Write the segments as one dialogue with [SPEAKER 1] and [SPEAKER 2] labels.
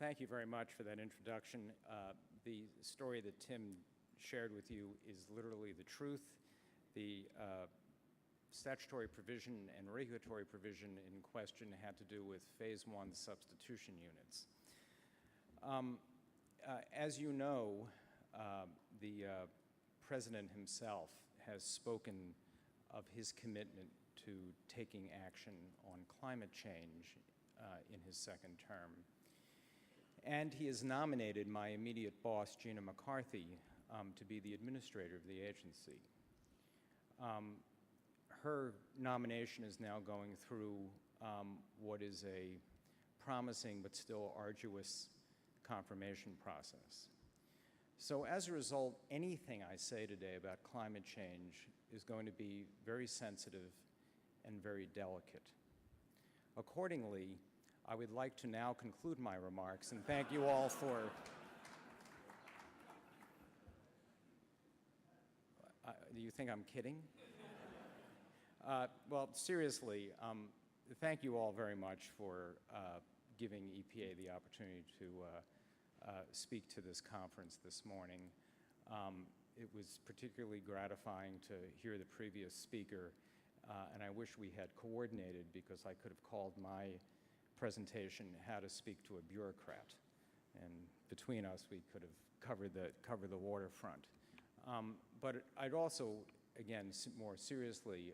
[SPEAKER 1] Thank you very much for that introduction. The story that Tim shared with you is literally the truth. The statutory provision and regulatory provision in question had to do with Phase 1 substitution units. As you know, the President himself has spoken of his commitment to taking action on climate change in his second term. And he has nominated my immediate boss, Gina McCarthy, to be the administrator of the agency. Her nomination is now going through what is a promising but still arduous confirmation process. So as a result, anything I say today about climate change is going to be very sensitive and very delicate. Accordingly, I would like to now conclude my remarks and thank you all for do you think I'm kidding? Well, seriously, thank you all very much for giving EPA the opportunity to speak to this conference this morning. It was particularly gratifying to hear the previous speaker, and I wish we had coordinated because I could have called my presentation How to Speak to a Bureaucrat, and between us we could have covered the waterfront. But I'd also, again, more seriously,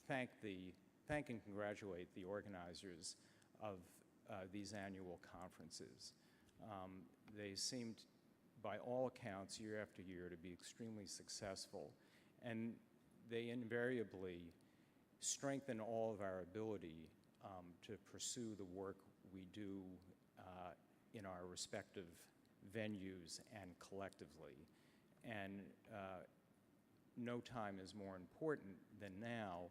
[SPEAKER 1] thank and congratulate the organizers of these annual conferences. They seemed, by all accounts, year after year, to be extremely successful, and they invariably strengthen all of our ability to pursue the work we do in our respective venues and collectively. And no time is more important than now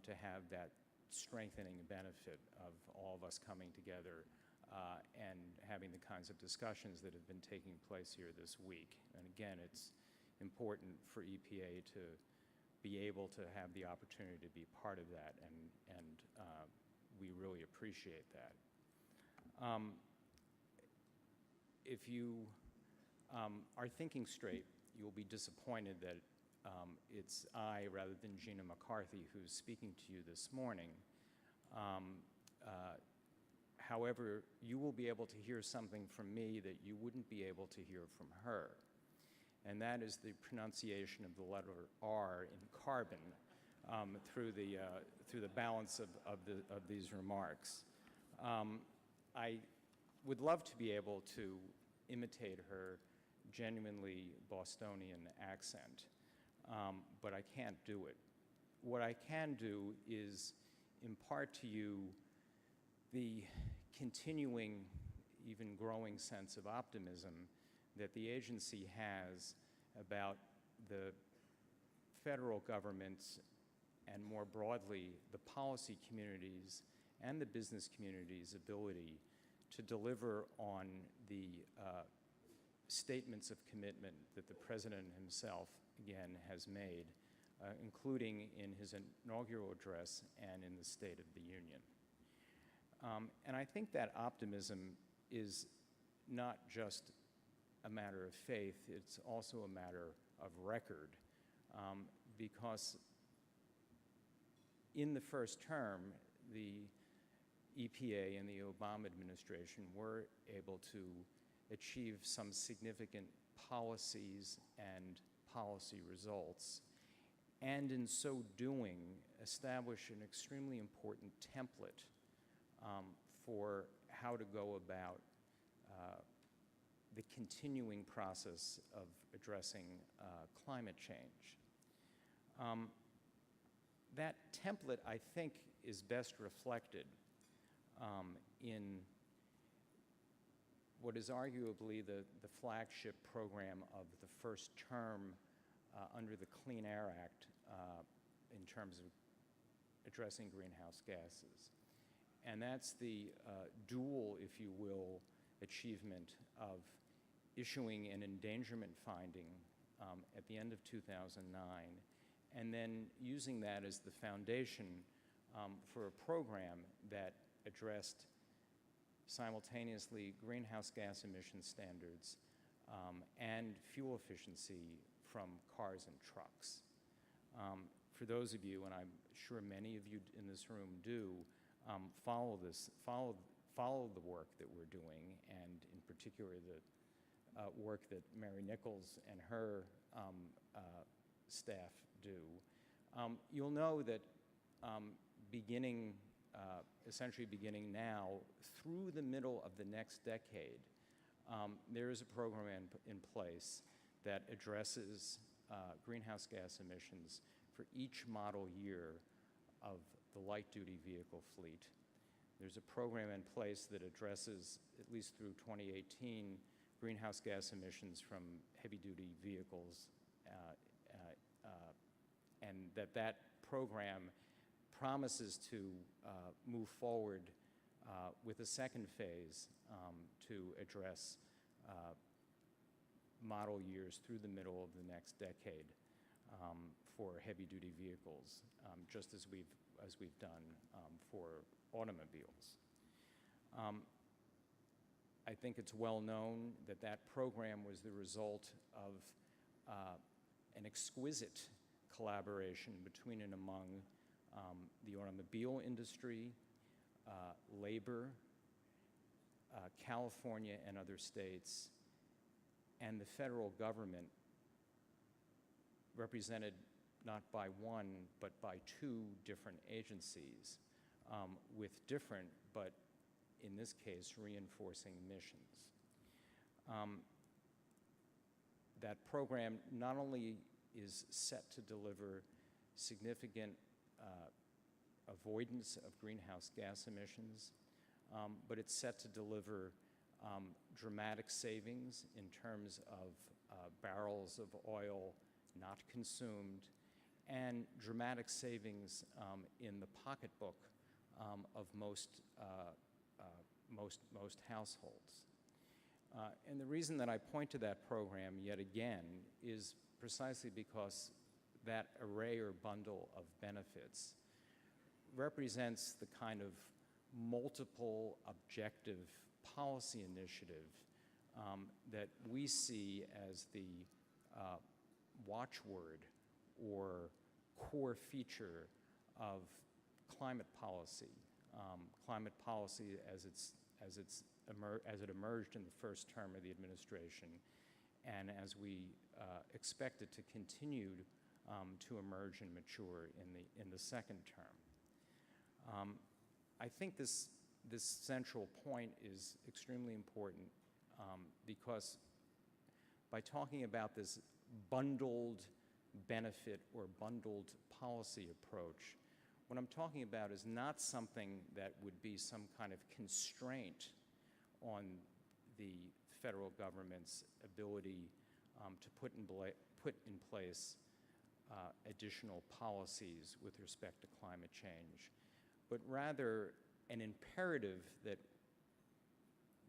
[SPEAKER 1] to have that strengthening benefit of all of us coming together and having the kinds of discussions that have been taking place here this week. And again, it's important for EPA to be able to have the opportunity to be part of that, and we really appreciate that. If you are thinking straight, you'll be disappointed that it's I, rather than Gina McCarthy, who's speaking to you this morning. However, you will be able to hear something from me that you wouldn't be able to hear from her, and that is the pronunciation of the letter R in carbon through the balance of these remarks. I would love to be able to imitate her genuinely Bostonian accent, but I can't do it. What I can do is impart to you the continuing, even growing sense of optimism that the agency has about the federal government's, and more broadly, the policy community's and the business community's ability to deliver on the statements of commitment that the President himself, again, has made, including in his inaugural address and in the State of the Union. And I think that optimism is not just a matter of faith, it's also a matter of record, because in the first term, the EPA and the Obama administration were able to achieve some significant policies and policy results, and in so doing, establish an extremely important template for how to go about the continuing process of addressing climate change. That template, I think, is best reflected in what is arguably the flagship program of the first term under the Clean Air Act in terms of addressing greenhouse gases. And that's the dual, if you will, achievement of issuing an endangerment finding at the end of 2009, and then using that as the foundation for a program that addressed simultaneously greenhouse gas emission standards and fuel efficiency from cars and trucks. For those of you, and I'm sure many of you in this room do, follow the work that we're doing, and in particular the work that Mary Nichols and her staff do, you'll know that essentially beginning now through the middle of the next decade, there is a program in place that addresses greenhouse gas emissions for each model year of the light-duty vehicle fleet. There's a program in place that addresses, at least through 2018, greenhouse gas emissions from heavy-duty vehicles, and that program promises to move forward with a second phase to address model years through the middle of the next decade for heavy-duty vehicles, just as we've done for automobiles. I think it's well known that that program was the result of an exquisite collaboration between and among the automobile industry, labor, California and other states, and the federal government, represented not by one, but by two different agencies with different, but in this case, reinforcing missions. That program not only is set to deliver significant avoidance of greenhouse gas emissions, but it's set to deliver dramatic savings in terms of barrels of oil not consumed, and dramatic savings in the pocketbook of most households. And the reason that I point to that program yet again is precisely because that array or bundle of benefits represents the kind of multiple objective policy initiative that we see as the watchword or core feature of climate policy. Climate policy as it emerged in the first term of the administration, and as we expect it to continue to emerge and mature in the second term. I think this central point is extremely important because by talking about this bundled benefit or bundled policy approach, what I'm talking about is not something that would be some kind of constraint on the federal government's ability to put in place additional policies with respect to climate change, but rather an imperative that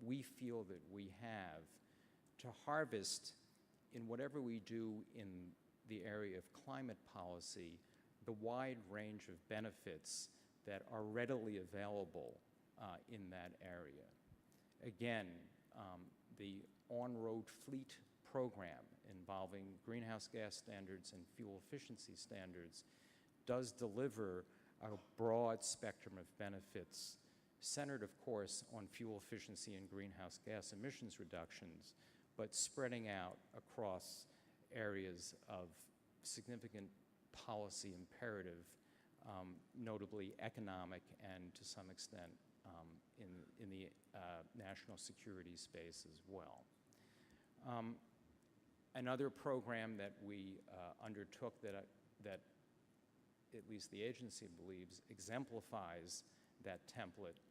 [SPEAKER 1] we feel that we have to harvest in whatever we do in the area of climate policy the wide range of benefits that are readily available in that area. Again, the on-road fleet program involving greenhouse gas standards and fuel efficiency standards does deliver a broad spectrum of benefits centered, of course, on fuel efficiency and greenhouse gas emissions reductions, but spreading out across areas of significant policy imperative, notably economic and to some extent in the national security space as well. Another program that we undertook that at least the agency believes exemplifies that template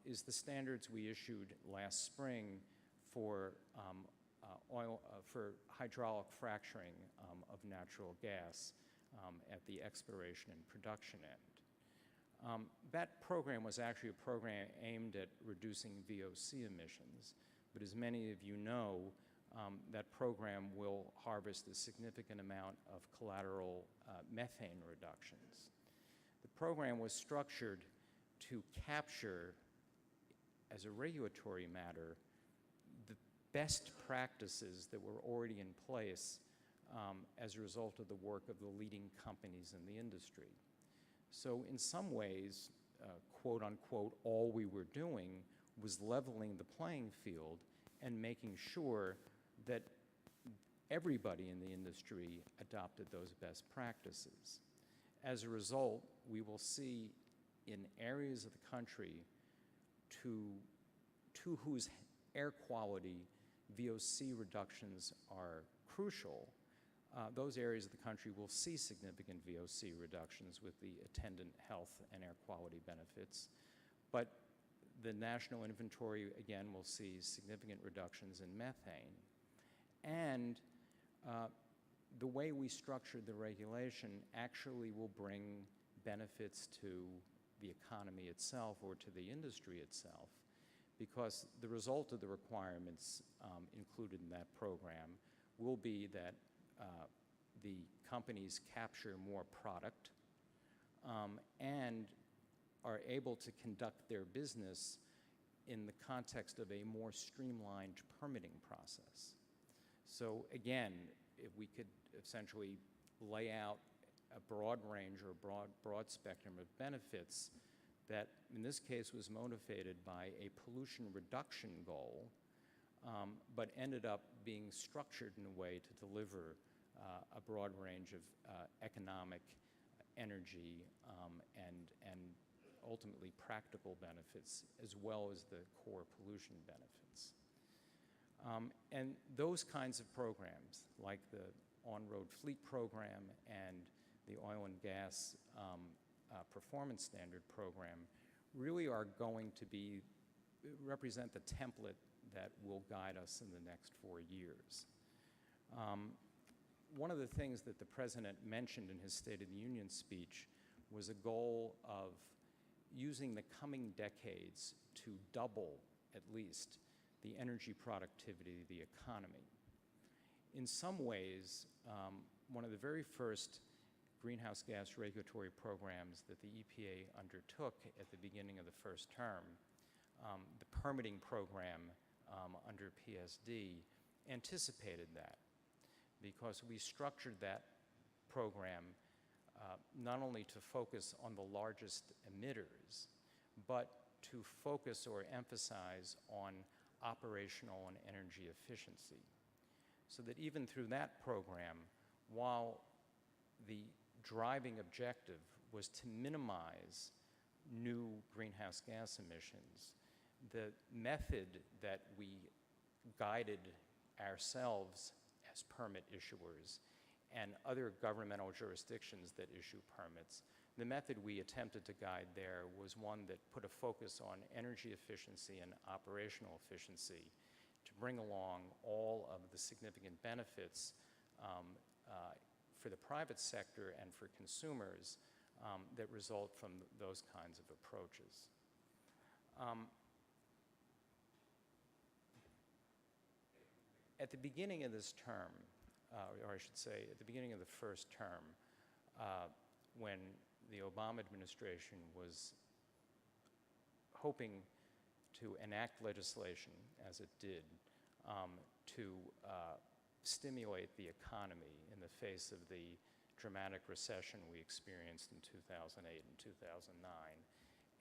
[SPEAKER 1] is the standards we issued last spring for for hydraulic fracturing of natural gas at the exploration and production end. That program was actually a program aimed at reducing VOC emissions, but as many of you know, that program will harvest a significant amount of collateral methane reductions. The program was structured to capture as a regulatory matter, the best practices that were already in place as a result of the work of the leading companies in the industry. So in some ways, quote unquote, all we were doing was leveling the playing field and making sure that everybody in the industry adopted those best practices. As a result, we will see in areas of the country to whose air quality VOC reductions are crucial, those areas of the country will see significant VOC reductions with the attendant health and air quality benefits. But the national inventory, again, will see significant reductions in methane. And the way we structured the regulation actually will bring benefits to the economy itself or to the industry itself, because the result of the requirements included in that program will be that the companies capture more product and are able to conduct their business in the context of a more streamlined permitting process. So again, if we could essentially lay out a broad range or broad spectrum of benefits that in this case was motivated by a pollution reduction goal, but ended up being structured in a way to deliver a broad range of economic, energy, and ultimately practical benefits, as well as the core pollution benefits. And those kinds of programs, like the on-road fleet program and the oil and gas performance standard program, really are going to represent the template that will guide us in the next 4 years. One of the things that the President mentioned in his State of the Union speech was a goal of using the coming decades to double, at least, the energy productivity of the economy. In some ways, one of the very first greenhouse gas regulatory programs that the EPA undertook at the beginning of the first term, the permitting program under PSD, anticipated that, because we structured that program not only to focus on the largest emitters, but to focus or emphasize on operational and energy efficiency. So that even through that program, while the driving objective was to minimize new greenhouse gas emissions, the method that we guided ourselves as permit issuers and other governmental jurisdictions that issue permits, the method we attempted to guide there was one that put a focus on energy efficiency and operational efficiency to bring along all of the significant benefits for the private sector and for consumers that result from those kinds of approaches. At the beginning of this term, or I should say at the beginning of the first term, when the Obama administration was hoping to enact legislation, as it did, to stimulate the economy in the face of the dramatic recession we experienced in 2008 and 2009,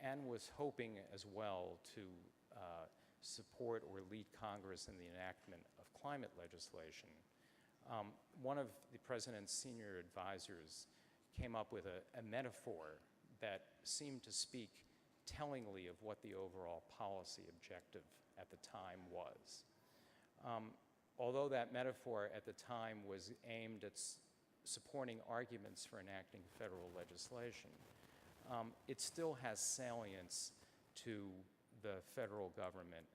[SPEAKER 1] and was hoping as well to support or lead Congress in the enactment of climate legislation. One of the President's senior advisors came up with a metaphor that seemed to speak tellingly of what the overall policy objective at the time was. Although that metaphor at the time was aimed at supporting arguments for enacting federal legislation, it still has salience to the federal government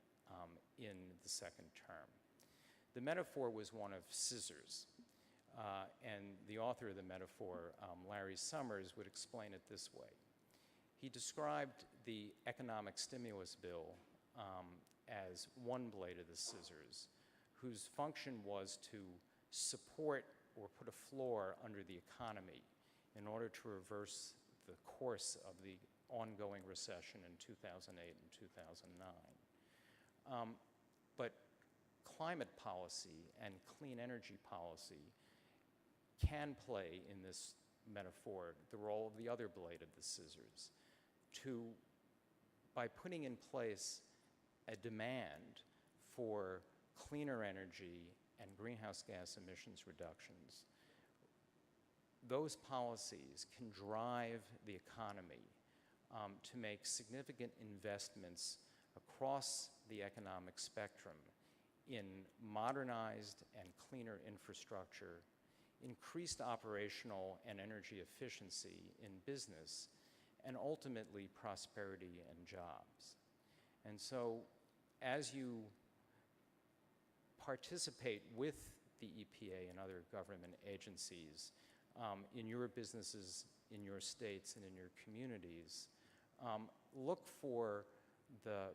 [SPEAKER 1] in the second term. The metaphor was one of scissors, and the author of the metaphor, Larry Summers, would explain it this way. He described the economic stimulus bill as one blade of the scissors, whose function was to support or put a floor under the economy in order to reverse the course of the ongoing recession in 2008 and 2009. But climate policy and clean energy policy can play in this metaphor the role of the other blade of the scissors by putting in place a demand for cleaner energy and greenhouse gas emissions reductions. Those policies can drive the economy to make significant investments across the economic spectrum in modernized and cleaner infrastructure, increased operational and energy efficiency in business, and ultimately prosperity and jobs. And so as you participate with the EPA and other government agencies in your businesses, in your states, and in your communities, look for the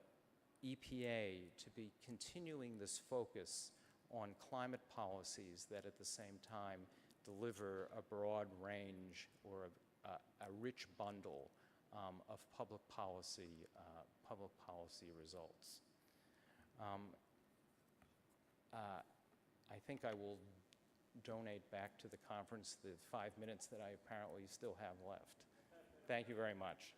[SPEAKER 1] EPA to be continuing this focus on climate policies that at the same time deliver a broad range or a rich bundle of public policy results. I think I will donate back to the conference the 5 minutes that I apparently still have left. Thank you very much.